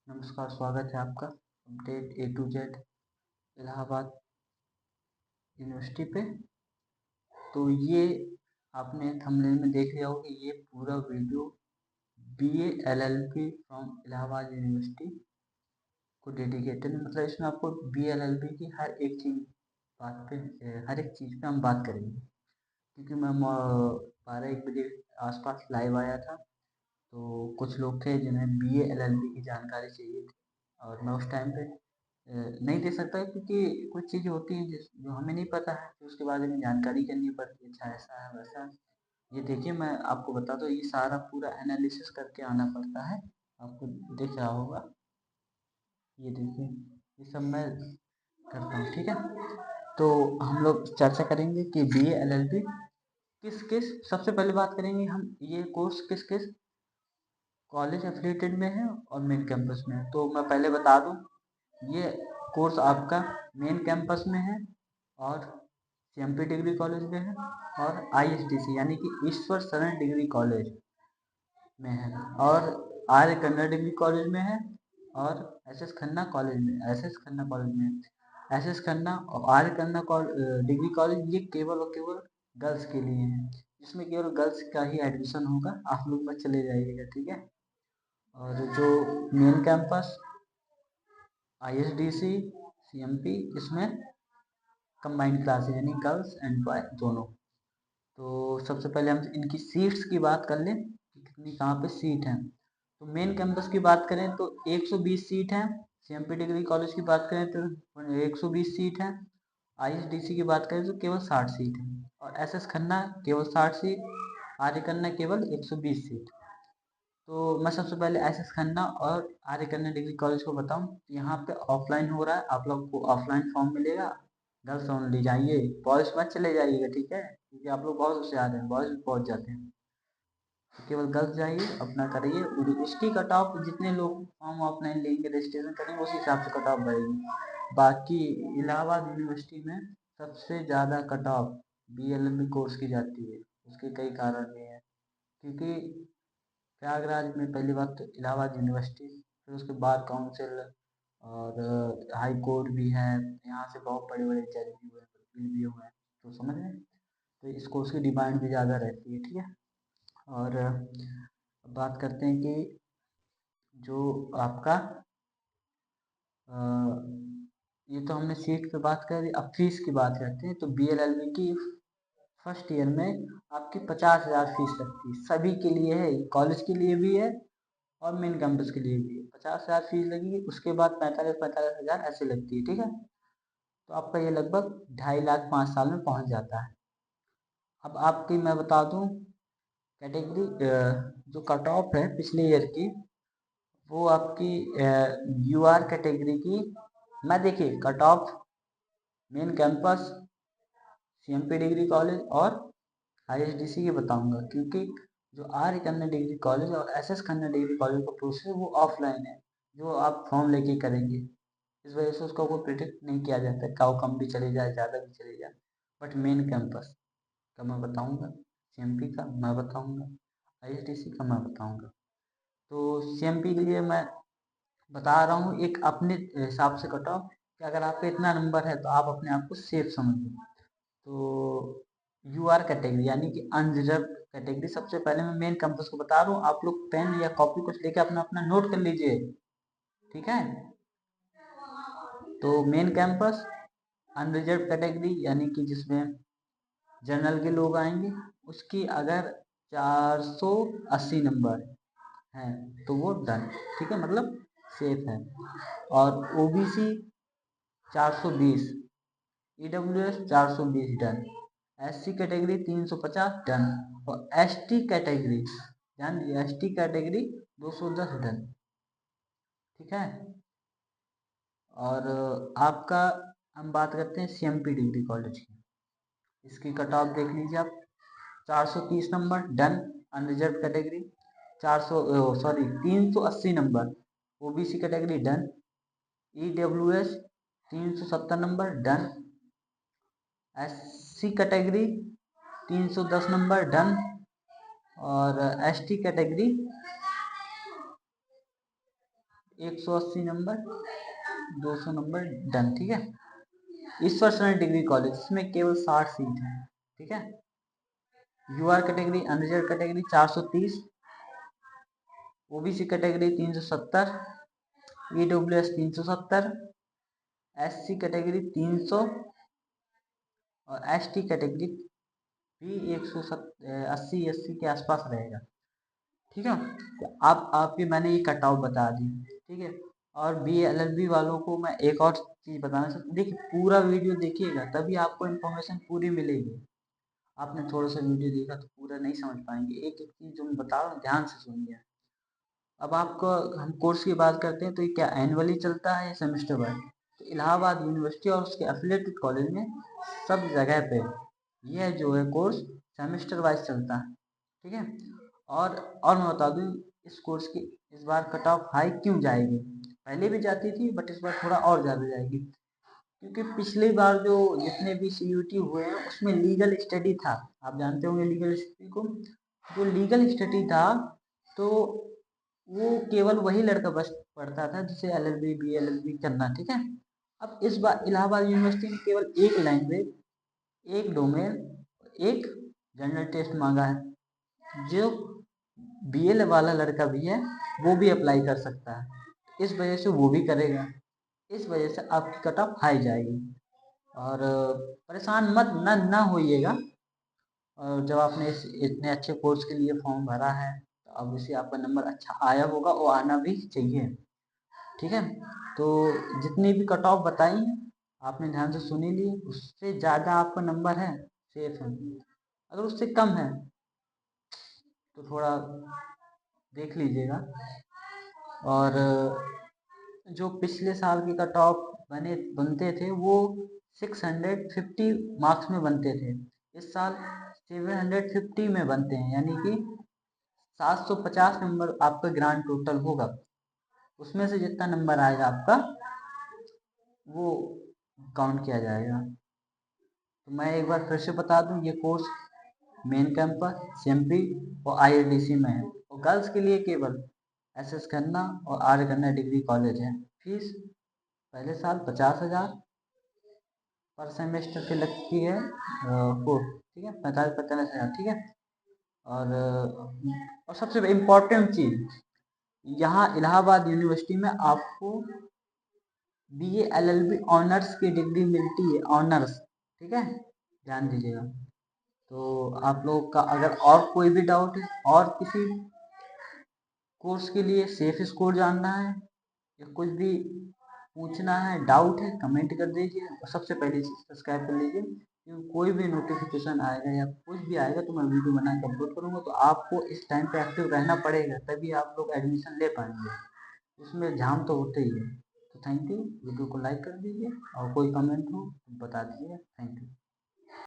नमस्कार, स्वागत है आपका update A to Z Allahabad University पे। तो ये आपने थंबनेल में देख लिया होगा, ये पूरा video BA LLB from Allahabad university को डेडिकेटेड, मतलब इसमें आपको बीए एलएलबी की हर एक चीज़ हर एक चीज़ पे हम बात करेंगे। क्योंकि मैं 12-1 बजे आसपास लाइव आया था, तो कुछ लोग थे जिन्हें बीए एलएलबी की जानकारी चाहिए थी और मैं उस टाइम पे नहीं दे सकता, क्योंकि कुछ चीज़ें होती हैं जो हमें नहीं पता है, तो उसके बारे में जानकारी करनी पड़ती है। अच्छा, ऐसा है वैसा है। ये देखिए, मैं आपको बता दूँ, ये सारा पूरा एनालिसिस करके आना पड़ता है। आपको दिख रहा होगा, ये देखिए, ये सब मैं करता हूँ, ठीक है। तो हम लोग चर्चा करेंगे कि बीए एलएलबी किस किस, सबसे पहले बात करेंगे हम ये कोर्स किस किस कॉलेज एफिलिएटेड में है और मेन कैंपस में है। तो मैं पहले बता दूं, ये कोर्स आपका मेन कैंपस में है और सीएमपी डिग्री कॉलेज में है और आईएसटीसी यानी कि ईश्वर शरण डिग्री कॉलेज में है और आर्य कन्नड़ डिग्री कॉलेज में है और एसएस खन्ना कॉलेज में, एसएस खन्ना कॉलेज में है। एसएस खन्ना और आर्य कन्ना डिग्री कॉलेज ये केवल और केवल गर्ल्स के लिए है, जिसमें केवल गर्ल्स का ही एडमिशन होगा। आप लोग बस चले जाइएगा, ठीक है। और जो मेन कैंपस आईएसडीसी सीएमपी, इसमें कंबाइंड क्लासेज यानी गर्ल्स एंड बॉय दोनों। तो सबसे पहले हम इनकी सीट्स की बात कर लें कि कितनी कहाँ पे सीट हैं। तो मेन कैंपस की बात करें तो 120 सीट हैं। सीएमपी डिग्री कॉलेज की बात करें तो 120 सीट हैं। आईएसडीसी की बात करें तो केवल 60 सीट है और एसएस खन्ना केवल 60 सीट, आर्य कन्ना केवल 120 सीट। तो मैं सबसे पहले एसएस खन्ना और आर्य कन्या डिग्री कॉलेज को बताऊं, यहाँ पे ऑफलाइन हो रहा है, आप लोग को ऑफलाइन फॉर्म मिलेगा। गर्ल्स ओनली जाइए, बॉयज मत चले जाइएगा, ठीक है, क्योंकि आप लोग बहुत होशियार हैं, बॉयज भी पहुंच जाते हैं। तो केवल गर्ल्स जाइए, अपना करिए, उसकी कट ऑफ जितने लोग फॉर्म ऑफलाइन लेंगे, रजिस्ट्रेशन करेंगे, उस हिसाब से कट ऑफ बढ़ेगी। बाकी इलाहाबाद यूनिवर्सिटी में सबसे ज़्यादा कट ऑफ बीएलएलबी कोर्स की जाती है। उसके कई कारण भी हैं, क्योंकि प्रयागराज में पहली बात तो इलाहाबाद यूनिवर्सिटी, फिर उसके बाद काउंसिल और हाई कोर्ट भी है। यहाँ से बहुत बड़े बड़े जज भी हुए, वकील भी हुए हैं, तो समझ रहे हैं। तो इस कोर्स की डिमांड भी ज़्यादा रहती है, ठीक है। और अब बात करते हैं कि जो आपका अ, ये तो हमने सीट पे बात करी, अब फीस की बात करते हैं। तो बीएलएलबी की फर्स्ट ईयर में आपकी 50,000 फीस लगती है, सभी के लिए है, कॉलेज के लिए भी है और मेन कैंपस के लिए भी है। 50,000 फीस लगेगी, उसके बाद 45,000 ऐसे लगती है, ठीक है। तो आपका ये लगभग 2.5 लाख 5 साल में पहुंच जाता है। अब आपकी मैं बता दूं कैटेगरी, जो कट ऑफ है पिछले ईयर की, वो आपकी यूआर कैटेगरी की, मैं देखिए cut off main campus CMP degree college और आईएसडीसी की बताऊंगा, क्योंकि जो आर्य कन्या डिग्री कॉलेज और एसएस खन्ना डिग्री कॉलेज का प्रोसेस वो ऑफलाइन है, जो आप फॉर्म लेके करेंगे। इस वजह से उसका कोई प्रिडिक्ट नहीं किया जाता है, काउ कम भी चले जाए, ज़्यादा भी चले जाए। बट मेन कैंपस का मैं बताऊंगा, सीएमपी का मैं बताऊंगा, आईएसडीसी का मैं बताऊंगा। तो सीएमपी के लिए मैं बता रहा हूँ एक अपने हिसाब से कट ऑफ, कि अगर आपका इतना नंबर है तो आप अपने आप को सेफ समझिए। तो यूआर कैटेगरी यानी कि अनरिजर्व कैटेगरी, सबसे पहले मैं मेन कैंपस को बता रहा हूँ, आप लोग पेन या कॉपी कुछ लेके अपना अपना नोट कर लीजिए, ठीक है। तो मेन कैंपस अनरिजर्व कैटेगरी यानी कि जिसमें जनरल के लोग आएंगे, उसकी अगर 480 नंबर है तो वो डन, ठीक है, मतलब सेफ है। और OBC 420, EWS 420 done, SC category 350 done और एसटी कैटेगरी, ध्यान दीजिए, एसटी कैटेगरी 210 डन, ठीक है। और आपका हम बात करते हैं सीएमपी डिग्री कॉलेज की, इसकी कट ऑफ देख लीजिए आप, 430 number done unreserved category, 380 number OBC category done, EWS 370 number done, SC category 310 number done और ST category 180 number, 200 number, done. ठीक है। ईश्वर डिग्री कॉलेज, इसमें केवल 60 सीट हैं। ठीक है। UR category, unreserve category 430, OBC category 370, EWS 370, SC category 300 और ST category भी 180 के आसपास रहेगा। ठीक है। तो आप आपकी मैंने ये कट ऑफ बता दी। ठीक है। और BA-LLB वालों को मैं एक और चीज़ बताना चाहता हूँ। देखिए पूरा वीडियो देखिएगा तभी आपको इन्फॉर्मेशन पूरी मिलेगी। आपने थोड़ा सा वीडियो देखा तो पूरा नहीं समझ पाएंगे। एक एक चीज़ जो मैं बता रहा हूँ ध्यान से सुनिए। अब आपको हम कोर्स की बात करते हैं तो ये क्या एनुअली चलता है या सेमेस्टर वाइज? तो इलाहाबाद यूनिवर्सिटी और उसके एफिलेटेड कॉलेज में सब जगह पे यह जो है कोर्स सेमेस्टर वाइज चलता है। ठीक है। और मैं बता दूं इस कोर्स की इस बार कट ऑफ हाई क्यों जाएगी। पहले भी जाती थी बट इस बार थोड़ा और ज़्यादा जाएगी, क्योंकि पिछली बार जो जितने भी CUT हुए हैं उसमें लीगल स्टडी था। आप जानते होंगे लीगल स्टडी को। जो लीगल स्टडी था तो वो केवल वही लड़का बस पढ़ता था जिसे LLB BA-LLB करना। ठीक है। अब इस बार इलाहाबाद यूनिवर्सिटी ने केवल एक लैंग्वेज, एक डोमेन, एक जनरल टेस्ट मांगा है। जो BA वाला लड़का भी है वो भी अप्लाई कर सकता है। इस वजह से वो भी करेगा। इस वजह से आपकी कट ऑफ हाई जाएगी। और परेशान मत ना होइएगा। और जब आपने इस इतने अच्छे कोर्स के लिए फॉर्म भरा है तो ऑब्वियसली आपका नंबर अच्छा आया होगा और आना भी चाहिए। ठीक है। तो जितनी भी कट ऑफ बताई है आपने ध्यान से सुनी ली, उससे ज़्यादा आपका नंबर है सेफ है। अगर उससे कम है तो थोड़ा देख लीजिएगा। और जो पिछले साल के कट ऑफ बनते थे वो 650 मार्क्स में बनते थे। इस साल 750 में बनते हैं, यानी कि 750 नंबर आपका ग्रांड टोटल होगा। उसमें से जितना नंबर आएगा आपका वो काउंट किया जाएगा। तो मैं एक बार फिर से बता दूं ये कोर्स मेन कैंपस CMP और IITC में है और गर्ल्स के लिए केवल SS खन्ना और आर्य कन्या डिग्री कॉलेज है। फीस पहले साल 50,000 पर सेमेस्टर की लगती है कोर्स। ठीक है। 45,000। ठीक है। और सबसे इम्पोर्टेंट चीज़ यहाँ इलाहाबाद यूनिवर्सिटी में आपको BA-LLB ऑनर्स की डिग्री मिलती है, ऑनर्स। ठीक है। ध्यान दीजिएगा। तो आप लोगों का अगर और कोई भी डाउट है और किसी कोर्स के लिए सेफ स्कोर जानना है या कुछ भी पूछना है, डाउट है, कमेंट कर दीजिए और सबसे पहले सब्सक्राइब कर लीजिए, क्योंकि कोई भी नोटिफिकेशन आएगा या कुछ भी आएगा तो मैं वीडियो बना के अपलोड करूँगा। तो आपको इस टाइम पे एक्टिव रहना पड़ेगा तभी आप लोग एडमिशन ले पाएंगे। उसमें जाम तो होते ही है। तो थैंक यू। वीडियो को लाइक कर दीजिए और कोई कमेंट हो तो बता दीजिए। Thank you.